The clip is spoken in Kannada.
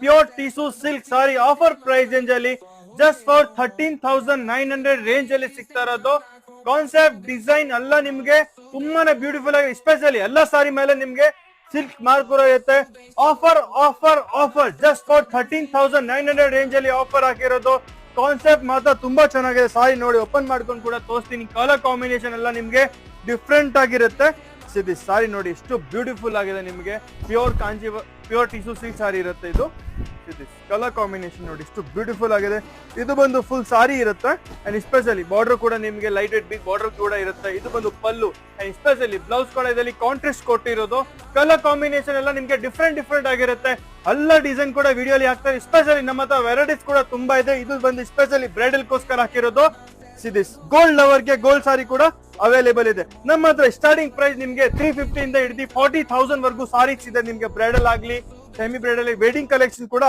ಪ್ಯೂರ್ ಟಿಸು ಸಿಲ್ಕ್ ಸಾರಿ ಆಫರ್ ಪ್ರೈಸ್ ರೇಂಜ್ ಅಲ್ಲಿ ಜಸ್ಟ್ ಫಾರ್ 13,900 ರೇಂಜ್ ಅಲ್ಲಿ ಸಿಗ್ತಾ ಇರೋದು. ಕಾನ್ಸೆಪ್ಟ್ ಡಿಸೈನ್ ಎಲ್ಲ ನಿಮ್ಗೆ ತುಂಬಾನೇ ಬ್ಯೂಟಿಫುಲ್ ಆಗಿ, ಎಸ್ಪೆಷಲಿ ಎಲ್ಲ ಸಾರಿ ಮೇಲೆ ನಿಮ್ಗೆ ಸಿಲ್ಕ್ ಮಾರ್ಕ್ ಇರುತ್ತೆ. Offer offer offer just for 13,900 range ಅಲ್ಲಿ ಆಫರ್ ಹಾಕಿರೋದು. ಕಾನ್ಸೆಪ್ಟ್ ಮಾತ್ರ ತುಂಬಾ ಚೆನ್ನಾಗಿದೆ. ಸಾರಿ ನೋಡಿ ಓಪನ್ ಮಾಡ್ಕೊಂಡು ಕೂಡ ತೋರಿಸ್ತೀನಿ. ಕಲರ್ ಕಾಂಬಿನೇಷನ್ ಎಲ್ಲ ನಿಮ್ಗೆ ಡಿಫ್ರೆಂಟ್ ಆಗಿರುತ್ತೆ. ದಿಸ್ ಸಾರಿ ನೋಡಿ ಎಷ್ಟು ಬ್ಯೂಟಿಫುಲ್ ಆಗಿದೆ. ನಿಮಗೆ ಪ್ಯೂರ್ ಪ್ಯೂರ್ ಟಿಶ್ಯೂ ಸಿಲ್ಕ್ ಸಾರಿ ಇರುತ್ತೆ ಇದು. ದಿಸ್ ಕಲರ್ ಕಾಂಬಿನೇಷನ್ ನೋಡಿ ಎಷ್ಟು ಬ್ಯೂಟಿಫುಲ್ ಆಗಿದೆ. ಇದು ಬಂದು ಫುಲ್ ಸಾರಿ ಇರುತ್ತೆ ಅಂಡ್ ಎಸ್ಪೆಷಲಿ ಬಾರ್ಡರ್ ಕೂಡ ನಿಮಗೆ ಲೈಟ್ ವೆಟ್ ಬಿಗ್ ಬಾರ್ಡರ್ ಕೂಡ ಇರುತ್ತೆ. ಇದು ಬಂದು ಪಲ್ಲು ಅಂಡ್ ಎಸ್ಪೆಷಲಿ ಬ್ಲೌಸ್ ಕೂಡ ಇದರಲ್ಲಿ ಕಾಂಟ್ರಾಸ್ಟ್ ಕೊಟ್ಟಿರೋದು. ಕಲರ್ ಕಾಂಬಿನೇಷನ್ ಎಲ್ಲ ನಿಮ್ಗೆ ಡಿಫ್ರೆಂಟ್ ಆಗಿರುತ್ತೆ. ಎಲ್ಲ ಡಿಸೈನ್ ಕೂಡ ವಿಡಿಯೋಲಿ ಹಾಕ್ತಾರೆ. ಎಸ್ಪೆಷಲಿ ನಮ್ಮ ಹತ್ರ ವೆರೈಟೀಸ್ ಕೂಡ ತುಂಬಾ ಇದೆ. ಇದು ಬಂದು ಎಸ್ಪೆಷಲಿ ಬ್ರೈಡಲ್ಗೋಸ್ಕರ ಹಾಕಿರೋದು. ದಿಸ್ ಗೋಲ್ಡ್ ಲವರ್ಗೆ ಗೋಲ್ಡ್ ಸಾರಿ ಕೂಡ ಅವೈಲೇಬಲ್ ಇದೆ ನಮ್ಮ ಹತ್ರ. ಸ್ಟಾರ್ಟಿಂಗ್ ಪ್ರೈಸ್ ನಿಮ್ಗೆ 350 ಇಂದ ಹಿಡಿದು 40,000 ವರ್ಗೂ ಸಾರೀಸ್ ಇದೆ ನಿಮ್ಗೆ. ಬ್ರೈಡಲ್ ಆಗ್ಲಿ ಸೆಮಿ ಬ್ರೈಡಲ್ ವೆಡ್ಡಿಂಗ್ ಕಲೆಕ್ಷನ್ ಕೂಡ